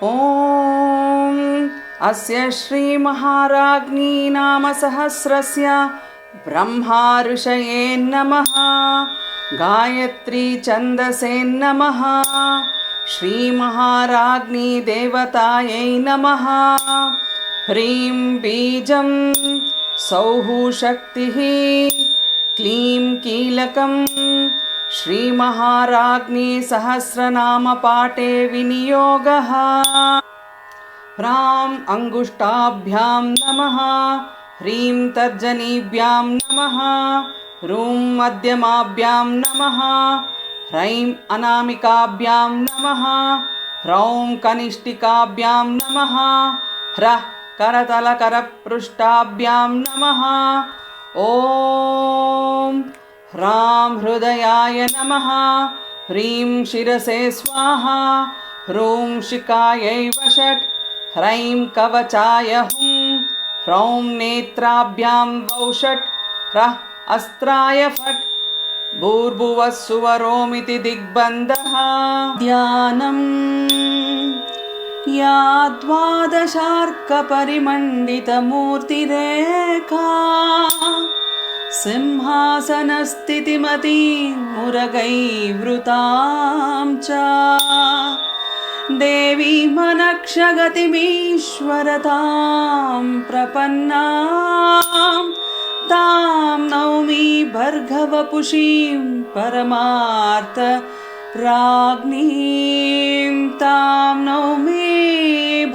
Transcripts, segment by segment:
ॐ अस्य श्रीमहाराज्ञी नाम सहस्रस्य ब्रह्मा ऋषये नमः। गायत्री छन्दसे नमः। श्रीमहाराज्ञी देवतायै नमः। ह्रीं बीजं सौः शक्तिः क्लीं कीलकं श्रीमहाराज्ञी सहस्रनामपाठे विनियोगः। ह्रां अङ्गुष्ठाभ्यां नमः। ह्रीं तर्जनीभ्यां नमः। ह्रूं मध्यमाभ्यां नमः। ह्रैं अनामिकाभ्यां नमः। ह्रौं कनिष्ठिकाभ्यां नमः। ह्रः करतलकरपृष्ठाभ्यां नमः। ॐ ह्रां हृदयाय नमः। ह्रीं शिरसे स्वाहा। ह्रूं शिखायै वषट्। ह्रैं कवचाय हुं। ह्रौं नेत्राभ्यां वौषट्। ह्रः अस्त्राय फट्। भूर्भुवः सुवरोमिति दिग्बन्धः। ध्यानम् या द्वादशार्कपरिमण्डितमूर्तिरेखा सिंहासनस्थितिमतीं मुरगैर्वृतां च देवीमनक्षगतिमीश्वरतां प्रपन्नां तां नौमि भर्गवपुषीं परमार्थराज्ञीं तां नौमि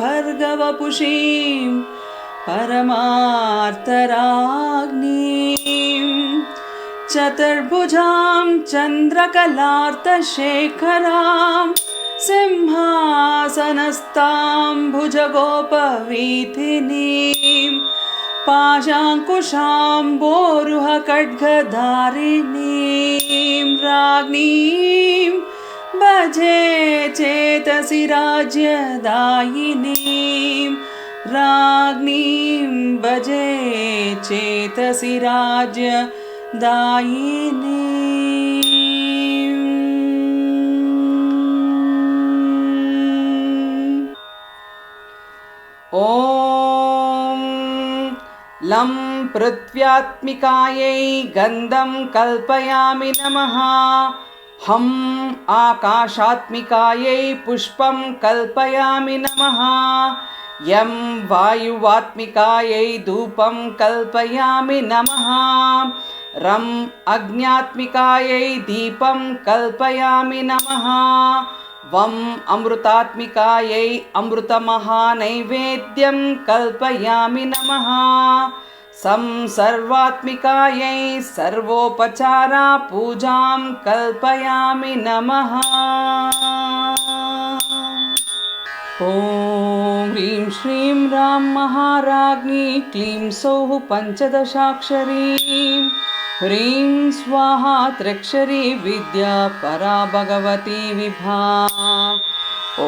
भर्गवपुषीं परमार्थराज्ञीं चतुर्भुजां चन्द्रकलार्तशेखरां सिंहासनस्थां भुजगोपवीथिनीं पाशाङ्कुशाम्बोरुहखड्गधारिणीं राज्ञीं भजे चेतसि राज्यदायिनीं राज्ञीं भजे चेतसि राज्यदायिनीम्। ॐ लं पृथ्व्यात्मिकायै गन्धं कल्पयामि नमः। हं आकाशात्मिकायै पुष्पं कल्पयामि नमः। यं वायुवात्मिकायै धूपं कल्पयामि नमः। रं अग्न्यात्मिकायै दीपं कल्पयामि नमः। वं अमृतात्मिकायै अमृतमहानैवेद्यं कल्पयामि नमः। सं सर्वात्मिकायै सर्वोपचारा पूजां कल्पयामि नमः। ॐ ह्रीं श्रीं रां महाराज्ञी क्लीं सौः पञ्चदशाक्षरीं ह्रीं स्वाहा त्र्यक्षरी विद्या परा भगवती विभा। ॐ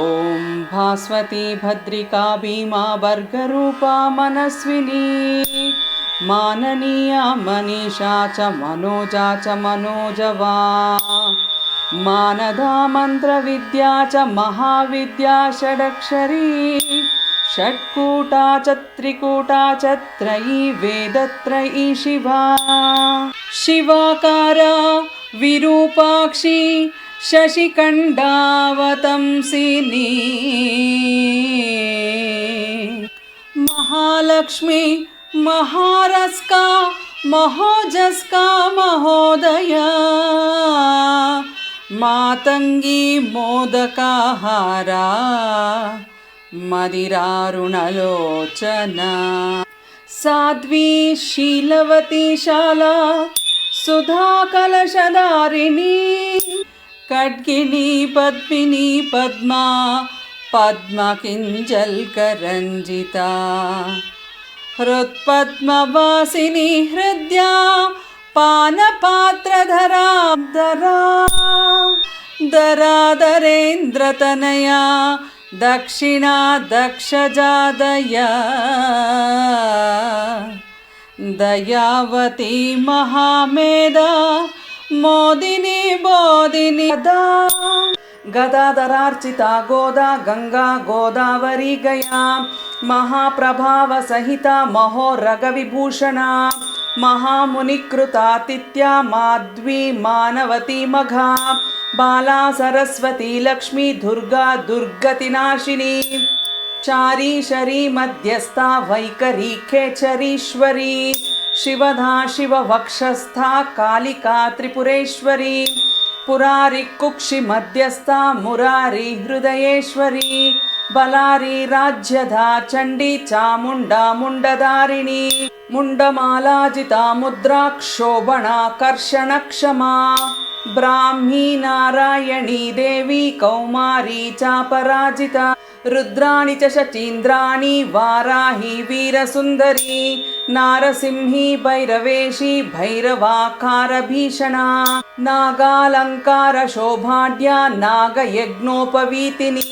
भास्वती भद्रिका भीमा भर्गरूपा मनस्विनी माननीया मनीषा च मनोजा च मनोजवा मानदा मन्त्रविद्या च महाविद्या षडक्षरी षट्कूटा च त्रिकूटा च त्रयी वेदत्रयी शिवा शिवाकारा विरूपाक्षी शशिखण्डावतंसिनी महालक्ष्मी महारस्का महोजस्का महोदया मातंगी मोदकाहारा मदिरारुणलोचना साध्वी शीलवती शाला सुधा कलशधारिणी खड्गिनी पद्मिनी पद्मा पद्मकिञ्जल्करञ्जिता हृत्पद्मवासिनी हृद्या पानपात्रधरा दरादरेन्द्रतनया दक्षिणा दक्षजादया दयावती महामेधा मोदिनी बोधिनी गदा गदाधरार्चिता गोदा गंगा गोदावरी गया महाप्रभाव सहिता महोरगविभूषणा महामुनिकृतातिथ्या माध्वी मानवती मघा बाला सरस्वती लक्ष्मी दुर्गा दुर्गतिनाशिनी चारीशरी मध्यस्था वैकरी खेचरीश्वरी शिवधा शिववक्षस्था कालिका त्रिपुरेश्वरी पुरारी कुक्षि मध्यस्था मुरारी हृदयेश्वरी बलारी राज्यधा चंडी चामुंडा मुंडधारिणी मुंडमालाजिता मुद्रा क्षोभणा कर्षण क्षमा ब्राह्मी नारायणी देवी कौमारी चापराजिता रुद्राणि च शचीन्द्राणि वाराही वीरसुन्दरी नारसिंही भैरवेशी भैरवाकार भीषणा नागालंकार शोभाढ्या नागयज्ञोपवीतिनी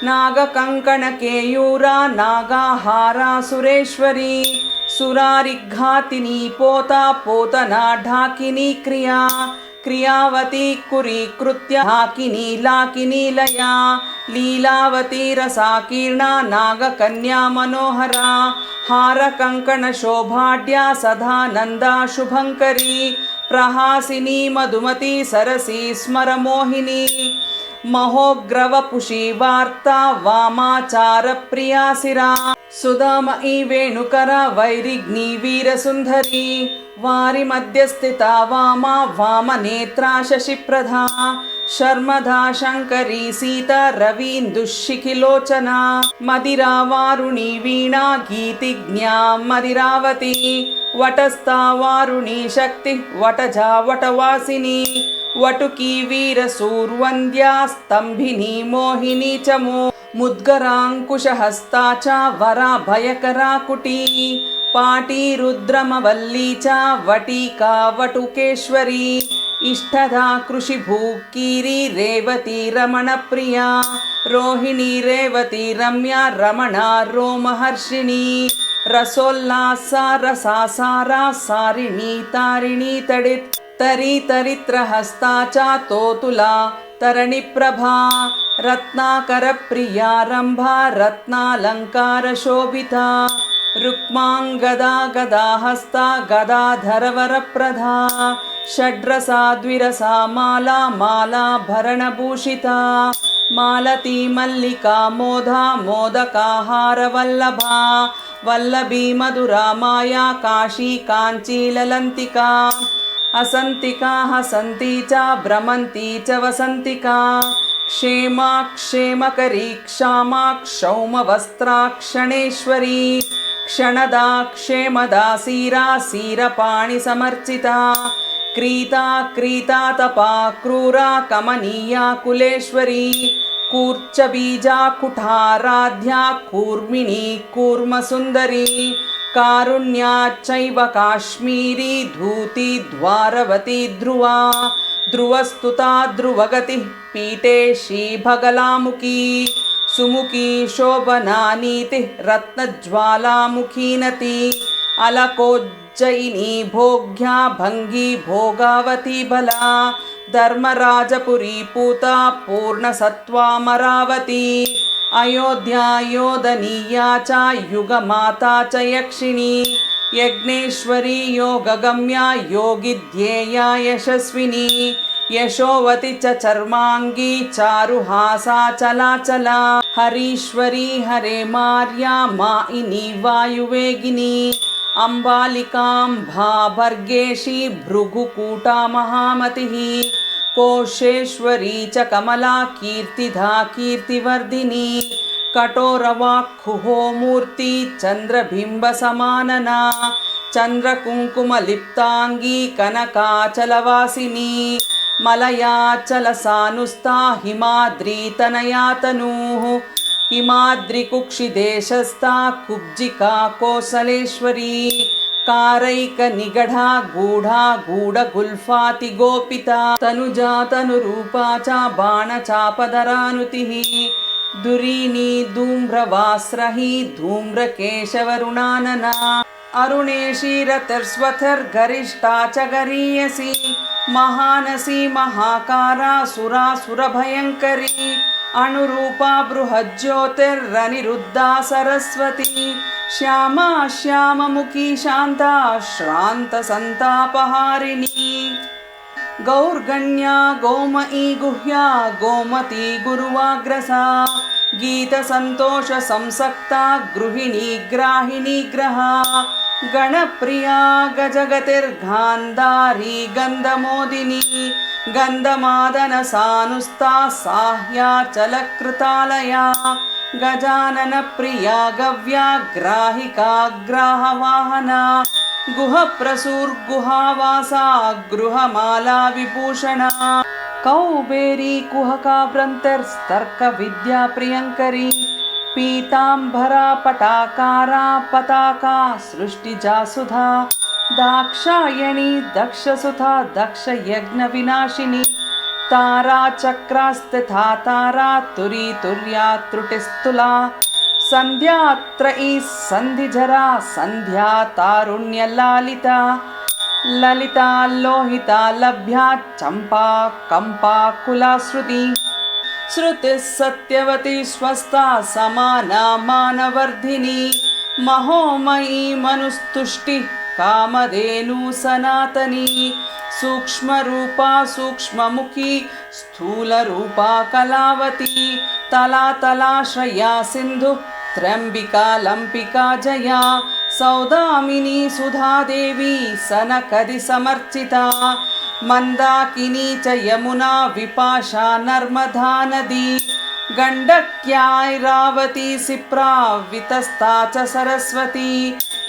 नागकंकणकेयूरा नागाहारा सुरेश्वरी सुरारिघातिनी पोता पोतना ढाकिनी क्रिया क्रियावती कुरी कृत्य हाकिनी लाकिनी लया लीलावती रसाकीर्णा नागकन्या मनोहरा हार कंकण शोभाढ्या सदा नंदा शुभंकरी प्रहासिनी मधुमती सरसी स्मर मोहिनी महोग्रवपुषी वार्ता वामाचार प्रियासिरा सुधामयी वेणुकरा वैरिग्नी वीरसुंदरी वारि मध्यस्थिता वामा वामनेत्रा शशिप्रधा शर्मधा शंकरी सीता रवीन्दुशिखिलोचना मदिरा वारुणी वीणा गीतिज्ञा मदिरावती वटस्था वारुणी शक्ति वटजा वटवासिनी वटुकी वीरसूर्वन्द्या स्तंभिनी मोहिनी च मुद्गरांकुशहस्ता च वरा भयकरा कुटी पाटी रुद्रमवल्ली च वटिका वटुकेश्वरी इष्टधा कृषिभूकीरी रेवती रमणप्रिया रोहिणी रेवती रम्या रमणा रोमहर्षिणी रसोल्लासा रसासारा सारिणी तारिणी तडित तरी तरित्रहस्ता च तोतुला तरणिप्रभा रत्नाकर प्रिया रंभा रत्नालंकार शोभिता रुक्मांगदा गदाहस्ता गदाधरवरप्रधा षड्रसा द्विरसा माला माला भरणभूषिता मालती मल्लिका मोधा मोदकाहार वल्लभा वल्लभी मधुरा माया काशी कांची ललंतिका असंतिका हसंती च भ्रमंती च वसंतिका क्षेमा क्षेमकरी क्षमा क्षौमवस्त्रा क्षणेश्वरी क्षणदा क्षेमदा सीरा सीरपाणि समर्चिता क्रीता क्रीता तपा क्रूरा कमनीया कुलेश्वरी कूर्च बीजा कुठाराध्या कूर्मिणी कूर्मसुंदरी कारुण्याच्चैव काश्मीरी धूति द्वारवती ध्रुवा ध्रुवस्तुता ध्रुवगति पीठे श्रीभगलामुखी सुमुखी शोभना नीति रत्नज्वालामुखी नती अलकोज्जयिनी भोग्या भंगी भोगावती बला धर्मराजपुरी पूता पूर्णसत्त्वामरावती अयोध्या योधनीया च युगमाता च यक्षिणी यज्ञेश्वरी योगगम्या योगिध्येया यशस्विनी यशोवती च चर्मांगी चारुहासा चलाचला हरीश्वरी हरे मार्या माइनी वायुवेगिनी अम्बालिकाम्भा भर्गेशी भृगुकूटा महामतिः कोशेश्वरी च कमला कीर्तिधा कीर्तिवर्धिनी कठोरवाक्खुहो मूर्ति चंद्रबिंब समानना चंद्रकुंकुमलिप्तांगी कनकाचलवासिनी मलयाचलसानुस्था हिमाद्रीतनयातनूः हिमाद्रिकुक्षिदेशस्था कुब्जिका कोसलेश्वरी कारैकनिगढा गूढा गूढगुल्फाति गोपिता तनुजा तनुरूपा च बाणचापधरानुतिः दुरीनी धूम्रवास्रही धूम्रकेशवरुणानना अरुणेशी रतिर्स्वथिर्गरिष्ठा च गरीयसी महानसी महाकारा सुरासुरभयङ्करी अणुरूपा बृहज्योतिरनिरुद्धा सरस्वती श्यामा श्याममुखी शान्ता श्रान्तसन्तापहारिणी गौर्गण्या गोमयी गुह्या गोमती गुरुवाग्रसा गीतसन्तोषसंसक्ता गृहिणी ग्राहिणी ग्रहा गणप्रिया गजगतिर्गान्धारी गन्धमोदिनी गन्धमादनसानुस्ता साह्याचलकृतालया गजाननप्रिया गव्या ग्राहिका ग्राहवाहना गुहप्रसूर्गुहावासा गृहमाला विभूषणा कौबेरी कुहका व्रन्तिर्स्तर्कविद्या प्रियङ्करी पीताम्बरा पटाकारा पताका सृष्टिजासुधा दाक्षायणी दक्षसुधा दक्षयज्ञविनाशिनी तारा चक्रास्थिता तारा तुरी तुर्या त्रुटिस्तुला सन्ध्यात्रयी सन्धिजरा सन्ध्या तारुण्यलालिता ललिता लोहिता लभ्या चम्पा कम्पा कुलाश्रुति श्रुतिः सत्यवती स्वस्था समाना मानवर्धिनी महोमयी मनुस्तुष्टिः कामधेनु सनातनी सूक्ष्मरूपा सूक्ष्ममुखी स्थूलरूपा कलावती तलातलाश्रया सिन्धु त्र्यम्बिका लम्पिका जया सौदामिनी सुधादेवी सनकदि समर्चिता मन्दाकिनी च यमुना विपाशा नर्मदा नदी गण्डक्याैरावती सिप्रा वितस्ता च सरस्वती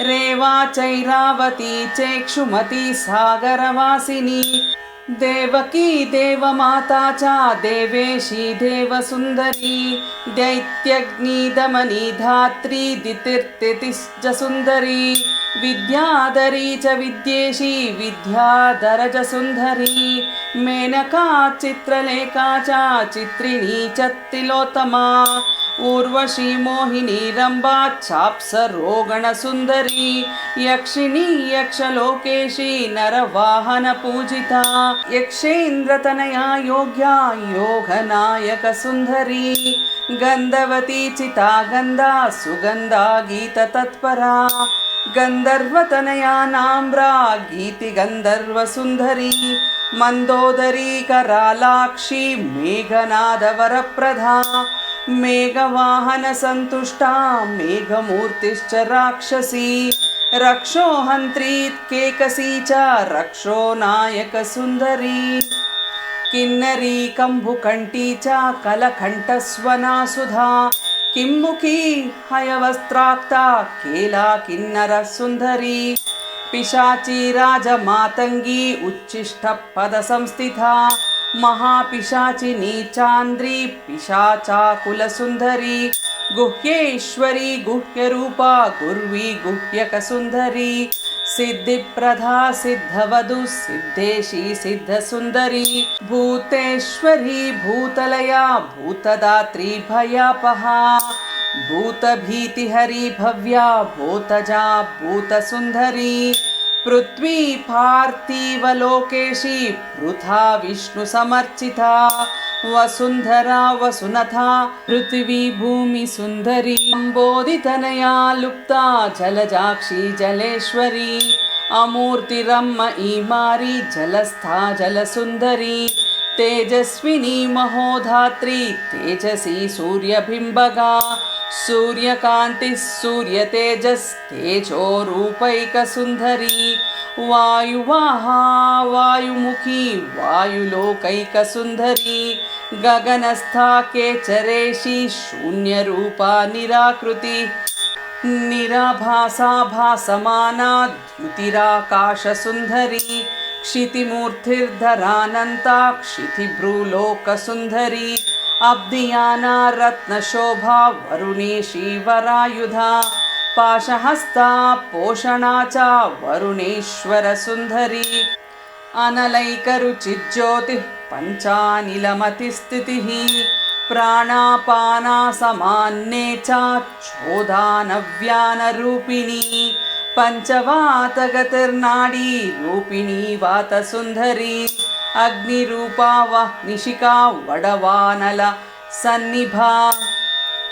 रेवा चैरावती चेक्षुमती सागरवासिनी देवकी देवमाता च देवेशी देवसुन्दरी दैत्यग्निदमनी धात्री दितिर्तितिजसुन्दरी विद्याधरी च विद्येशी विद्याधरजसुन्दरी मेनका चित्रलेखा च चित्रिणी च तिलोत्तमा ऊर्वशी मोहिनी रम्भा चाप्सरोगणसुन्दरी यक्षिणी यक्षलोकेशी नरवाहनपूजिता यक्षेन्द्रतनया योग्या योगनायकसुन्दरी गन्धवती चिता गन्धा सुगन्धा गीततत्परा गन्धर्वतनया नाम्रा गीतिगन्धर्वसुन्दरी मन्दोदरी करालाक्षी मेघनादवरप्रधा मेघवाहनसन्तुष्टा मेघमूर्तिश्च राक्षसी रक्षोहन्त्री केकसी च रक्षो नायकसुन्दरी किन्नरी कम्बुकण्ठी च कलकण्ठस्वना सुधा किम्मुखी हयवस्त्राक्ता केला किन्नरसुन्दरी पिशाची राजमातङ्गी उच्छिष्टपदसंस्थिता महापिशाचिनी चान्द्री पिशाचाकुलसुन्दरी गुह्येश्वरी गुह्यरूपा गुर्वी गुह्यकसुन्दरी सिद्धिप्रदा सिद्धवधू सिद्धेशी सिद्धसुन्दरी भूतेश्वरी भूतलया भूतदात्री भयापहा भूतभीतिहरी भव्या भूतजा भूतसुन्दरी पृथ्वी पार्थिवलोकेशी पृथा विष्णुसमर्चिता वसुन्धरा वसुनथा पृथिवी भूमिसुन्दरी अम्बोधितनया लुप्ता जलजाक्षी जलेश्वरी अमूर्तिरम्म ईमारी जलस्था जलसुन्दरी तेजस्विनी महोधात्री तेजसी सूर्यबिम्बगा सूर्यकान्तिः सूर्यतेजस्तेजोरूपैकसुन्दरी वायुवाहा वायुमुखी वायुलोकैकसुन्दरी गगनस्था केचरेशी शून्यरूपा निराकृति निराभासा भासमाना द्युतिराकाशसुन्दरी क्षितिमूर्तिर्धरानन्ता क्षितिभ्रूलोकसुन्दरी अब्धियाना रत्नशोभा वरुणेशी वरायुधा पाशहस्ता पोषणा च वरुणेश्वरसुन्दरी अनलैकरुचिज्योतिः पञ्चानिलमतिस्थितिः प्राणापानासमान्ये च चोदानव्यानरूपिणी पञ्चवातगतिर्नाडी रूपिणी वातसुन्दरी अग्निरूपा वह्निशिखा वडवानल सन्निभा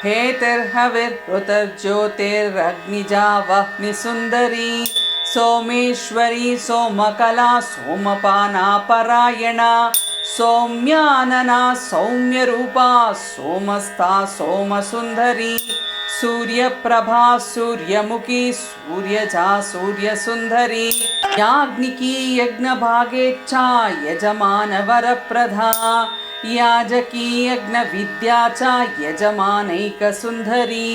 हेतिर्हविर्हृतज्योतिरग्निजा वह्निसुन्दरी सोमेश्वरी सोमकला सोमपाना परायणा सौम्यानना सौम्यरूपा सोमस्ता सोमसुन्दरी सूर्यप्रभा सूर्यमुखी सूर्यजा सूर्यसुन्दरी याज्ञिकी यज्ञभागेच्छा यजमानवरप्रधा याजकी यज्ञविद्या च यजमानैकसुन्दरी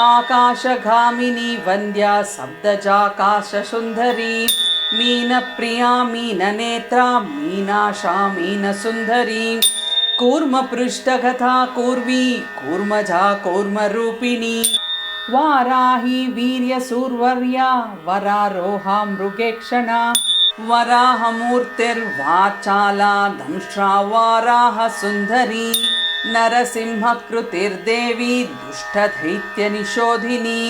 आकाशगामिनी वन्द्या सब्दजाकाशसुन्दरी मीनप्रिया मीननेत्रा मीनाशा मीनसुन्दरी कूर्मपृष्ठगता कूर्वी कूर्मजा कूर्मरूपिणी वाराही वीर्यसूर्वर्या वरारोहा मृगेक्षणा वराहमूर्तिर्वाचाला दंष्ट्रा वाराहसुन्दरी नरसिंहकृतिर्देवी दुष्टदैत्यनिशोधिनी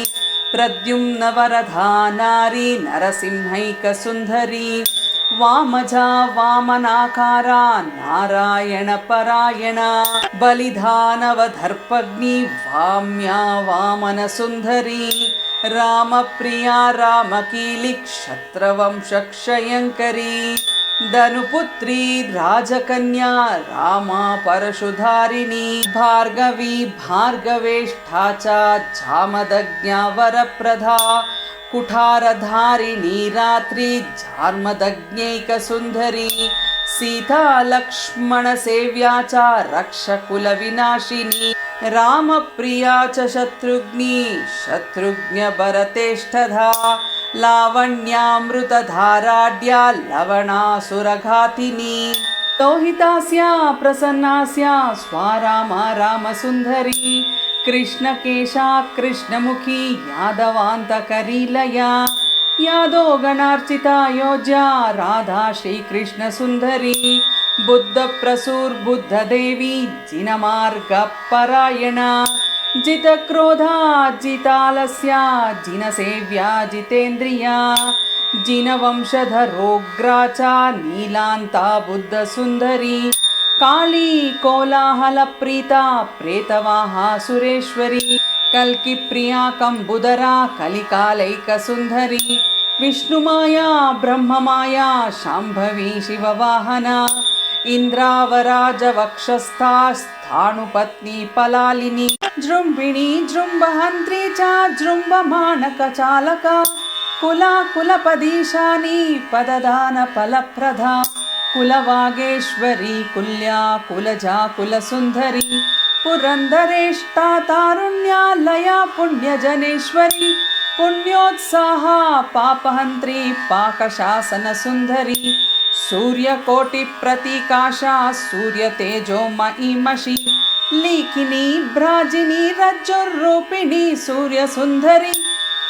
प्रद्युम्नवरधा नारी नरसिंहैकसुन्दरी वामजा वामनाकारा नारायणपरायणा बलिदानवदर्पग्नि वाम्या वामनसुन्दरी रामप्रिया रामकीली क्षत्रवंशक्षयङ्करी धनुपुत्री राजकन्या रामा परशुधारिणी भार्गवी भार्गवेष्ठा च जामदग्न्या वरप्रदा कुठारधारिणी रात्रि जार्मदग्न्यैकसुन्दरी सीता लक्ष्मणसेव्या च रक्षकुलविनाशिनी रामप्रिया च शत्रुघ्नी शत्रुघ्नभरतेष्ठधा लावण्यामृतधाराढ्या लवणासुरघातिनी लोहितास्या प्रसन्नास्या स्वारामा रामसुन्दरी कृष्णकेशा कृष्णमुखी यादवान्तकरीलया यादोगणार्चिता योज्या राधा श्रीकृष्णसुन्दरी बुद्धप्रसूर्बुद्धदेवी जिनमार्गपरायणा जितक्रोधा जितालस्या जिनसेव्या जितेन्द्रिया जिनवंशधरोग्रा च नीलान्ता बुद्धसुन्दरी काली कोलाहलप्रीता प्रेतवाहा सुरेश्वरी कल्किप्रिया कम्बुदरा कलिकालैकसुन्दरी विष्णुमाया ब्रह्ममाया शाम्भवी शिववाहना इन्द्रावराजवक्षस्था स्थाणुपत्नी पलालिनी जृम्भिणी जृम्भहन्त्री च जृम्भमाणकचालका कुलपदीशानी पददानफलप्रदा कुलवागेश्वरी कुल्या कुलजा कुलसुन्दरी पुरन्दरेष्टा तारुण्या लया पुण्यजनेश्वरी पुण्योत्साहा पापहन्त्री पाकशासनसुन्दरी सूर्यकोटिप्रतीकाशा सूर्यतेजोमयीमषी लीकिनी भ्राजिनी रज्जुर्रूपिणी सूर्यसुन्दरी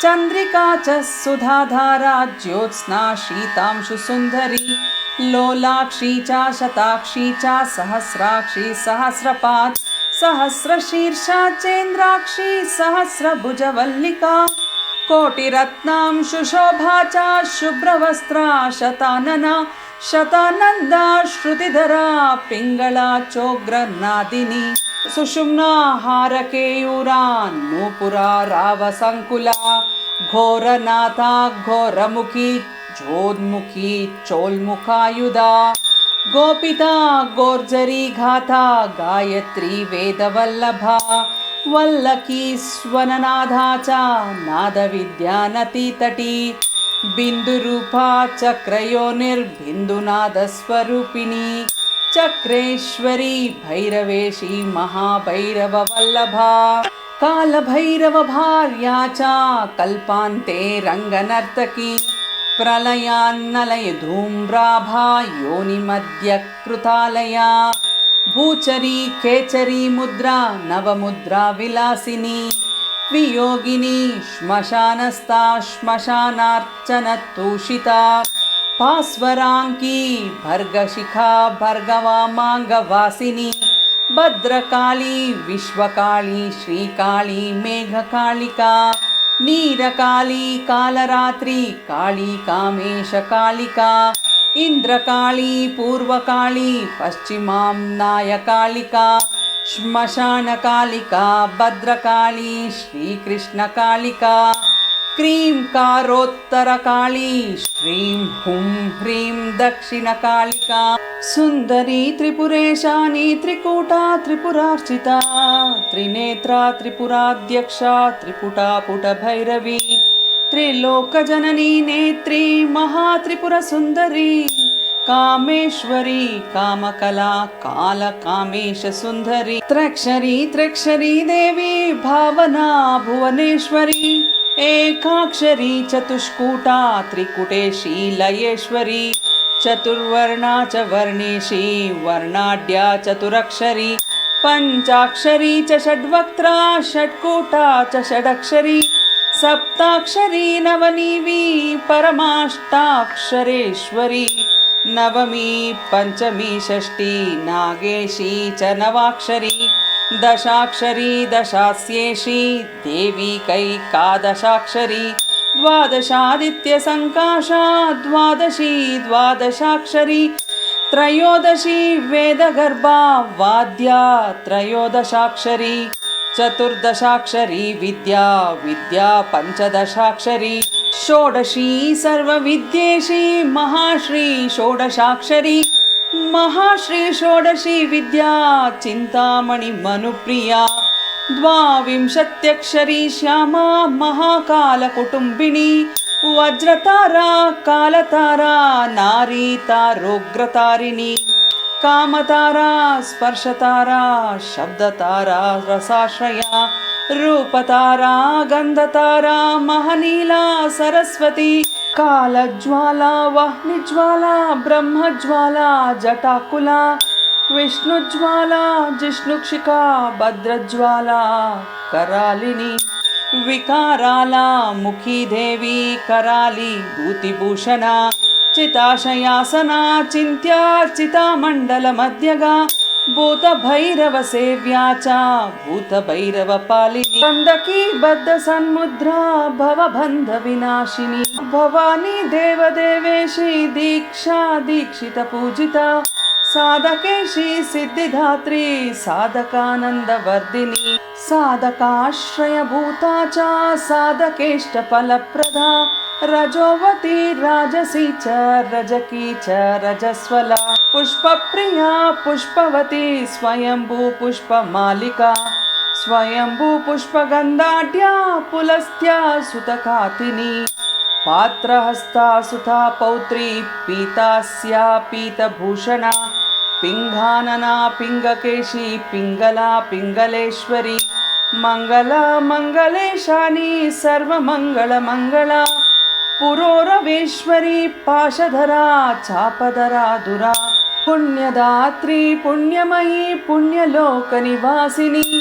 चन्द्रिका च सुधाधारा ज्योत्स्ना शीतांशुसुन्दरी लोलाक्षी च शताक्षी च सहस्राक्षी सहस्रपात् सहस्रशीर्षा चेन्द्राक्षी सहस्रभुजवल्लिका कोटिरत्नांशुशोभा च शुभ्रवस्त्रा शतानना शतानन्दा श्रुतिधरा पिङ्गला चोग्रनादिनी सुषुम्ना हारकेयूरा नूपुरा रावसङ्कुला घोरनाथा घोरमुखी जोन्मुखी चोल्मुखायुधा गोपिता गोर्जरी घाता गायत्री वेदवल्लभा वल्लकी स्वननाधा च नादविद्यानतीतटी बिन्दुरूपा चक्रयोनिर्बिन्दुनादस्वरूपिणी चक्रेश्वरी भैरवेशी महाभैरववल्लभा कालभैरवभार्या च कल्पान्ते रङ्गनर्तकी प्रलयान्नलयधूम्राभा योनिमध्यकृतालया भूचरी केचरी मुद्रा नवमुद्रा विलासिनी वियोगिनी श्मशानस्था श्मशानार्चनतूषिता भास्वराङ्की भर्गशिखा भर्गवामाङ्गवासिनी भद्रकाली विश्वकाली श्रीकाली मेघकालिका नीरकाली कालरात्रि काली कामेशकालिका इंद्रकाली पूर्वकाली पश्चिमाम्नायकालिका श्मशानकालिका भद्रकाली श्रीकृष्णकालिका क्रींकारोत्तरकाली श्रीं हुं ह्रीं दक्षिणकालिका सुंदरी त्रिपुरेशानी त्रिकूटा त्रिपुरार्चिता त्रिनेत्रा त्रिपुराध्यक्षा त्रिपुटा पुटभैरवी त्रिलोकजननी नेत्री महात्रिपुरसुन्दरी कामेश्वरी कामकला कालकामेश सुंदरी त्र्यक्षरी त्र्यक्षरी देवी भावना भुवनेश्वरी एकाक्षरी चतुष्कूटा त्रिकुटेशी लयेश्वरी चतुर्वर्णा च वर्णेशी वर्णाढ्या चतुरक्षरी पंचाक्षरी च षड्वक्त्रा षट्कूटा च षडक्षरी सप्ताक्षरी नवनीवी परमाष्टाक्षरेश्वरी नवमी पंचमी षष्ठी नागेशी च नवाक्षरी दशाक्षरी दशास्येशी देवी कैकादशाक्षरी द्वादशादित्य संकाशा द्वादशी द्वादशाक्षरी त्रयोदशी वेदगर्भा वाद्या त्रयोदशाक्षरी चतुर्दशाक्षरी विद्या विद्या पंचदशाक्षरी षोडशी सर्वविद्येशी महाश्री षोडशाक्षरी महाश्री षोडशी विद्या चिंतामणि मनुप्रिया द्वाविंशत्यक्षरी श्यामा महाकाल कुटुंबिनी वज्रतारा कालतारा नारी तारोग्रतारिणी कामतारा स्पर्शतारा शब्दतारा रसाश्रया रूपतारा गंधतारा महनीला सरस्वती कालज्वाला वह्निज्वाला ब्रह्मज्वाला जटाकुला विष्णुज्वाला जिष्णुक्षिका भद्रज्वाला करालिनी विकाराला मुखी देवी कराली भूतिभूषणा चिताशयासना चिंत्या चितामण्डलमध्यगा भूतभैरवसेव्या च भूतभैरवपालिनी गन्धकी बद्धसन्मुद्रा भवबन्धविनाशिनी भवानी देवदेवेशी दीक्षा दीक्षितपूजिता साधकेशी सिद्धिदात्री साधकानन्दवर्धिनी साधकाश्रयभूता च साधकेष्टफलप्रदा रजोवती राजसी च रजकी च रजस्वला पुष्पप्रिया पुष्पवती स्वयंभू पुष्पमालिका स्वयंभू पुष्पगन्धाढ्या पुलस्त्या सुतकातिनी पात्रहस्ता सुता पौत्री पीतास्या पीतभूषणा पिंगानना पिंगकेशी पिंगला पिंगलेश्वरी मंगला मंगलेशानी सर्वमंगलमंगला पुरोरवेश्वरी पाशधरा चापधरा दुरा पुण्यदात्री पुण्यमयी पुण्यलोकनिवासिनी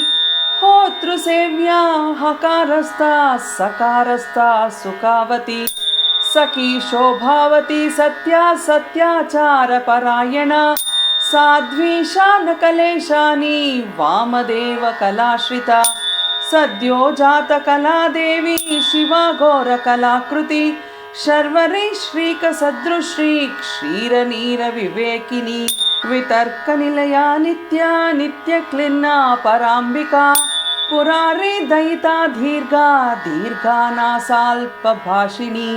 होतृसेव्या हकारस्था सकारस्था सुखावती सखी शोभावती सत्या सत्याचारपरायणा साध्वी शानकलेशानी वामदेव कलाश्रिता सद्यो जातकला देवी शिवा घोरकलाकृति शर्वरी श्रीकसदृश्री क्षीरनीरविवेकिनी वितर्कनिलया नित्या नित्यक्लिन्ना पराम्बिका पुरारी दयिता दीर्घा दीर्घानासाल्पभाषिणी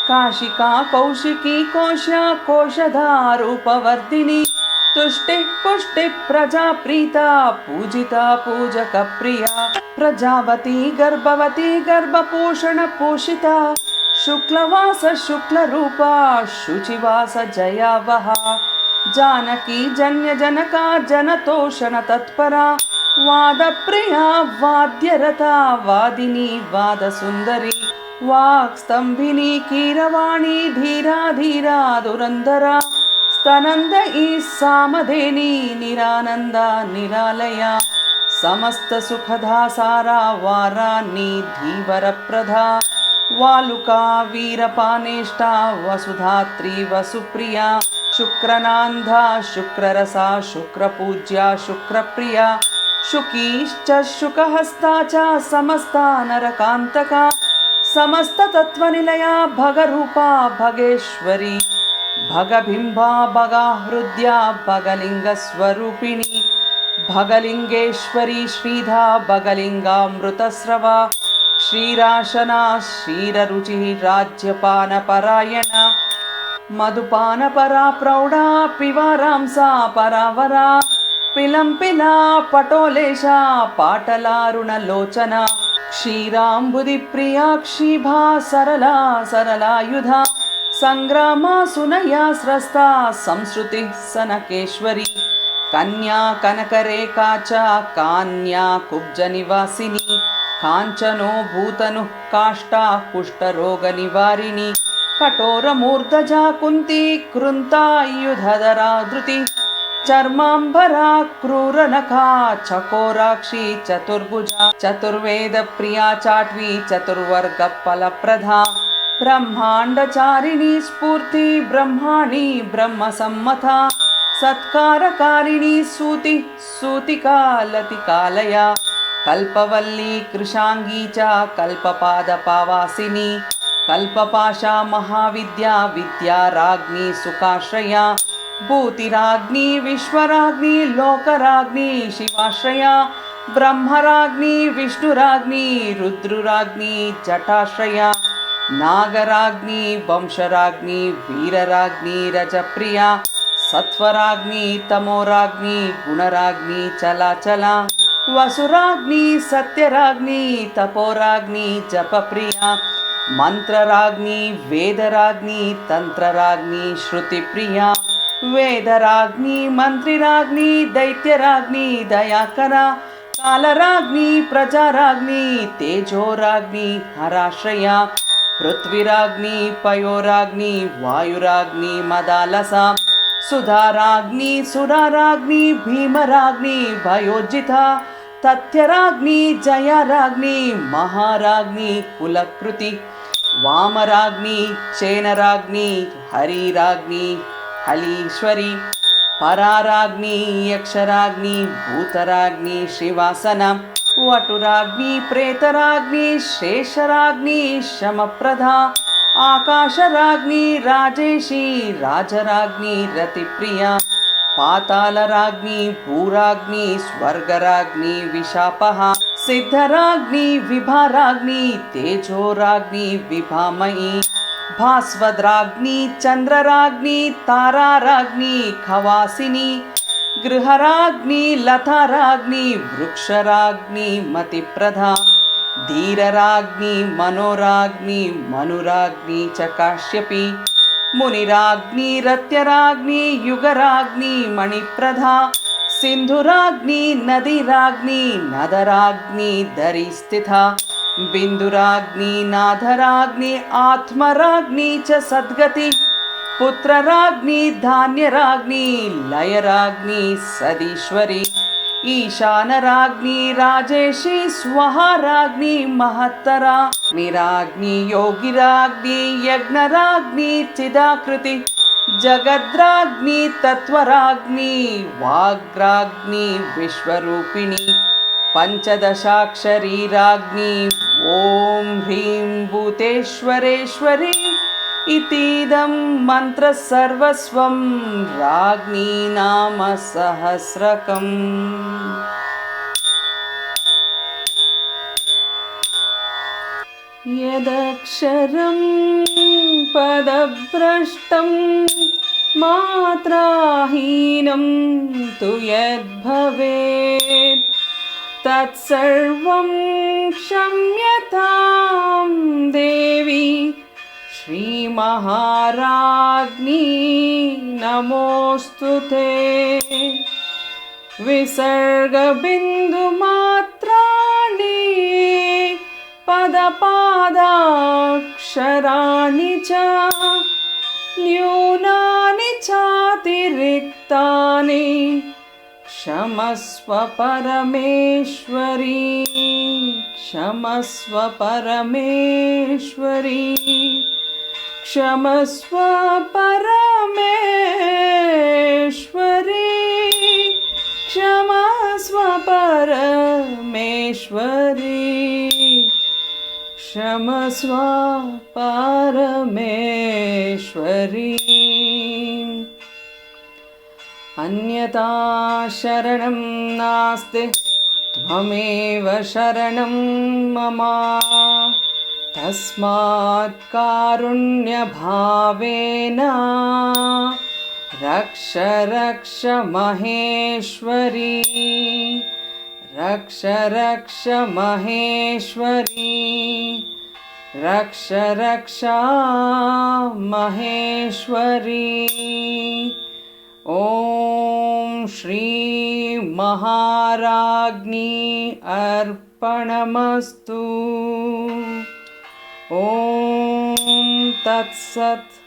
काशिका कौशिकी कोशा कोशधारूपवर्धिनी तुष्टि पुष्टि प्रजाप्रीता पूजिता पूजकप्रिया प्रजावती गर्भवती गर्भपोषण पोषिता शुक्लवास शुक्लरूपा शुचिवास जयावहा जानकी जन्य जनका जनतोषण तत्परा वादप्रिया वाद्यरता वादिनी वादसुन्दरी वाक्स्तंभिनी कीरवाणी धीरा धीरा दुरंधरा स्तनंद सामधेनी निरानंदा निरालया समस्त सुखदा सारा वारानी धीवरप्रधा वालुका वीरपानेष्टा वसुधात्री वसुप्रिया शुक्रनांधा शुक्ररसा शुक्रपूज्या शुक्रप्रिया शुकीश्च शुकहस्ता च समस्ता नरकांतका समस्त तत्वनिलया भगरूपा भगेश्वरी भगबिम्बा भगाहृद्या भगलिङ्गस्वरूपिणी भगलिङ्गेश्वरी श्रीधा भगलिङ्गामृतस्रवा श्रीराशना क्षीररुचिः राज्यपानपरायणा मधुपानपरा प्रौढा पिवारांसा परावरा पिलम्पिला पटोलेशा पाटलारुणलोचना क्षीराम्बुधिप्रिया क्षीभा सरला सरलायुधा सङ्ग्रामा सुनया स्रस्ता संश्रुतिः सनकेश्वरी कन्या कनकरेखा च कान्या कुब्जनिवासिनी काञ्चनो भूतनुः काष्ठा कुष्ठरोगनिवारिणी कठोरमूर्धजा कुन्ती कृन्तायुधधरा धृति चर्माम्बरा क्रूरनखा चकोराक्षी चतुर्भुजा चतुर्वेदप्रिया चाट्वी चतुर्वर्गफलप्रदा ब्रह्माण्डचारिणी स्फूर्ति ब्रह्माणि ब्रह्मसम्मता सत्कारकारिणी सूति सूतिका लतिकालया कल्पवल्ली कृशाङ्गी च कल्पपादपावासिनी कल्पपाशा महाविद्या विद्याराज्ञी सुखाश्रया भूतिराज्ञी विश्वराज्ञी लोकराज्ञी शिवाश्रया ब्रह्मराज्ञी विष्णुराज्ञी रुद्रुराज्ञी जटाश्रया नागराज्ञी वंशराज्ञी वीरराज्ञी रजप्रिया सत्वराज्ञी तमोराज्ञी गुणराज्ञी चलाचला वसुराज्ञी सत्यराज्ञी तपोराज्ञी जपप्रिया मंत्रराज्ञी वेदराज्ञी तंत्रराज्ञी श्रुतिप्रिया वेदराज्ञी मंत्रिराज्ञी दैत्यराज्ञी दयाकरा कालराज्ञी प्रजाराज्ञी तेजोराज्ञी हराश्रया पृथ्वीराज्ञी पयोराज्ञी वायुराज्ञी मदालसा सुधाराज्ञी सुराराज्ञी भीमराज्ञी भयोजिता तथ्यराज्ञी जयाराज्ञी महाराज्ञी कुलकृति वामराज्ञी चेनराज्ञी हरिराज्ञी हलीश्वरी पराराज्ञी यक्षराज्ञी भूतराज्ञी श्रीवासना वटुराज्ञी प्रेतराज्ञी शेषराज्ञी शमप्रदा आकाशराज्ञी राजेशी राजराज्ञी रतिप्रिया पातालराज्ञी भूराज्ञी स्वर्गराज्ञी विशापः सिद्धराज्ञी विभाराज्ञी तेजोराज्ञी विभामयी भास्वद्राज्ञी चन्द्रराज्ञी ताराराज्ञी खवासिनी गृहराज्ञी लताराज्ञी वृक्षराज्ञी मतिप्रदा धीरराज्ञी मनोराज्ञी मनुराज्ञी च काश्यपी मुनिराज्ञी रत्यराज्ञी युगराज्ञी मणिप्रदा सिन्धुराज्ञी नदीराज्ञी नदराज्ञी दरिस्थिता बिन्दुराज्ञी नाथराज्ञी आत्मराज्ञी च सद्गति पुत्रराज्ञी धान्यराज्ञी लयराज्ञी सदीश्वरी ईशानराज्ञी राजेशी स्वहाराज्ञी महत्तरा निराज्ञी योगिराज्ञी यज्ञराज्ञी चिदाकृति जगद्राज्ञी तत्वराज्ञी वाग्राज्ञी विश्वरूपिणी पंचदशाक्षरी राज्ञी ॐ ह्रीं भूतेश्वरेश्वरी इतीदं मंत्र सर्वस्वं राज्ञी नाम सहस्रकम्। यदक्षरं पदभ्रष्टं मात्राहीनं तु यद्भवेत् तत्सर्वं क्षम्यतां देवी श्रीमहाराज्ञी नमोऽस्तुते। विसर्गबिन्दुमात्राणि पदपादाक्षराणि च न्यूनानि चातिरिक्तानि क्षमस्व परमेश्वरी क्षमस्व परमेश्वरी क्षमस्व परमेश्वरी क्षमस्व परमेश्वरी क्षमस्व परमेश्वरी। अन्यथा शरणं नास्ति त्वमेव शरणं मम। तस्मात् कारुण्यभावेन रक्ष रक्ष महेश्वरी। रक्ष रक्ष महेश्वरी। रक्ष रक्ष महेश्वरी। ॐ श्री महाराज्ञी अर्पणमस्तु। ॐ तत्सत्।